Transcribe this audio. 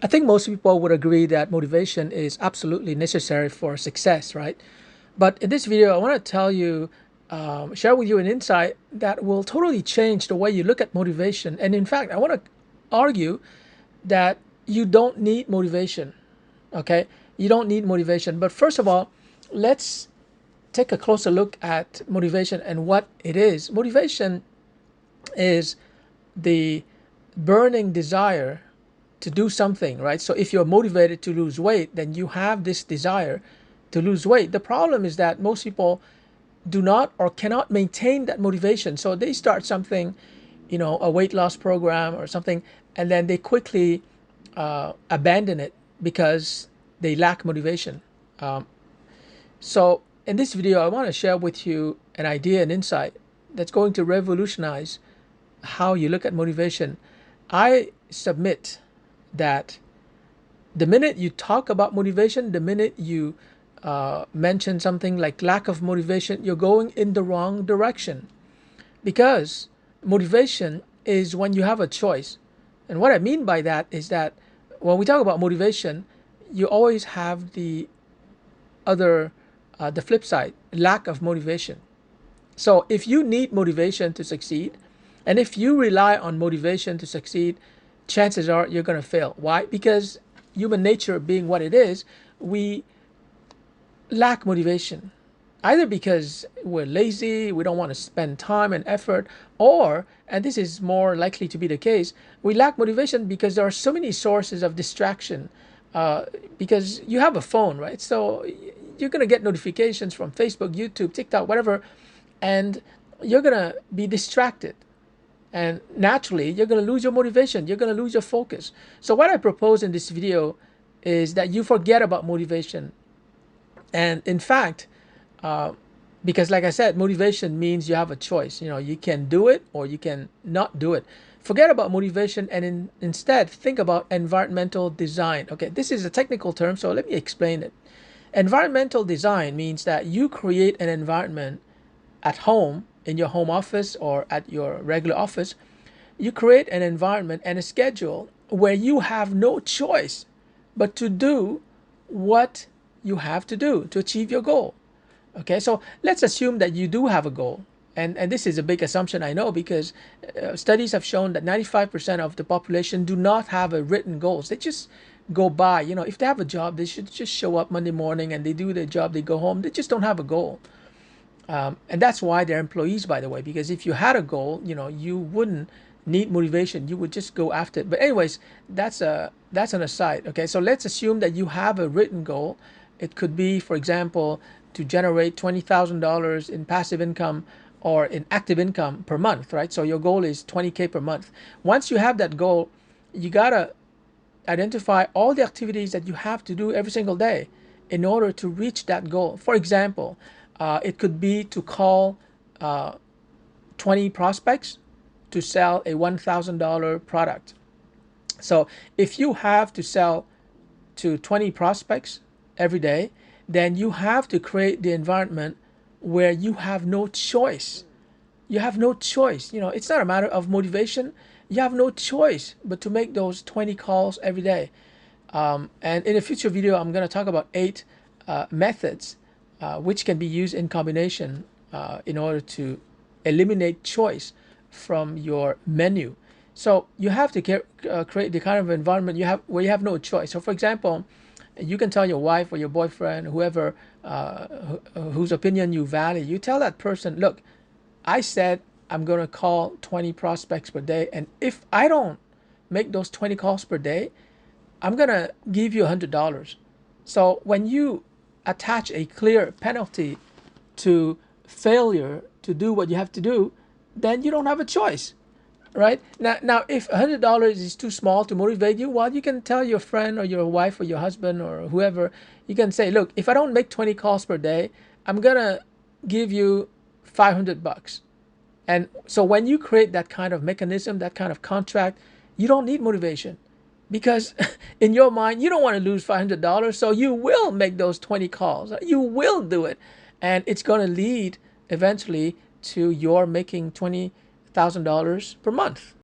I think most people would agree that motivation is absolutely necessary for success, right? But in this video, I want to tell you, share with you an insight that will totally change the way you look at motivation. And in fact, I want to argue that you don't need motivation, okay? You don't need motivation. But first of all, let's take a closer look at motivation and what it is. Motivation is the burning desire to do something, right? So if you're motivated to lose weight, then you have this desire to lose weight. The problem is that most people do not or cannot maintain that motivation. So they start something, a weight loss program or something, and then they quickly abandon it because they lack motivation. Um, so in this video, I want to share with you an idea and insight that's going to revolutionize how you look at motivation. I submit that the minute you talk about motivation, the minute you mention something like lack of motivation, you're going in the wrong direction. Because motivation is when you have a choice. And what I mean by that is that when we talk about motivation, you always have the flip side, lack of motivation. So if you need motivation to succeed, and if you rely on motivation to succeed, chances are you're going to fail. Why? Because human nature being what it is, we lack motivation. Either because we're lazy, we don't want to spend time and effort, or, and this is more likely to be the case, we lack motivation because there are so many sources of distraction. Because you have a phone, right? So you're going to get notifications from Facebook, YouTube, TikTok, whatever, and you're going to be distracted. And naturally, you're going to lose your motivation. You're going to lose your focus. So what I propose in this video is that you forget about motivation. And in fact, uh, because like I said, motivation means you have a choice. You can do it or you can not do it. Forget about motivation and instead think about environmental design. Okay, this is a technical term, so let me explain it. Environmental design means that you create an environment at home, in your home office or at your regular office. You create an environment and a schedule where you have no choice but to do what you have to do to achieve your goal. Okay, so let's assume that you do have a goal. And this is a big assumption, I know, because studies have shown that 95% of the population do not have a written goals. They just go by. If they have a job, they should just show up Monday morning and they do their job, they go home. They just don't have a goal. And that's why they're employees, by the way, because if you had a goal, you wouldn't need motivation. You would just go after it. But anyways, that's an aside. Okay, so let's assume that you have a written goal. It could be, for example, to generate $20,000 in passive income or in active income per month, right? So your goal is 20K per month. Once you have that goal, you gotta identify all the activities that you have to do every single day in order to reach that goal. For example, it could be to call 20 prospects to sell a $1,000 product. So if you have to sell to 20 prospects every day, then you have to create the environment where you have no choice. You have no choice. It's not a matter of motivation. You have no choice but to make those 20 calls every day. And in a future video, I'm going to talk about 8 methods which can be used in combination in order to eliminate choice from your menu. So you have to create the kind of environment where you have no choice. So for example, you can tell your wife or your boyfriend, whoever whose opinion you value, you tell that person, look, I said I'm going to call 20 prospects per day, and if I don't make those 20 calls per day, I'm going to give you $100. So when you attach a clear penalty to failure to do what you have to do, then you don't have a choice, right? Now if $100 is too small to motivate you, well, you can tell your friend or your wife or your husband or whoever, you can say, look, if I don't make 20 calls per day, I'm gonna give you $500. And so when you create that kind of mechanism, that kind of contract, you don't need motivation, because in your mind, you don't want to lose $500. So you will make those 20 calls. You will do it. And it's going to lead eventually to your making $20,000 per month.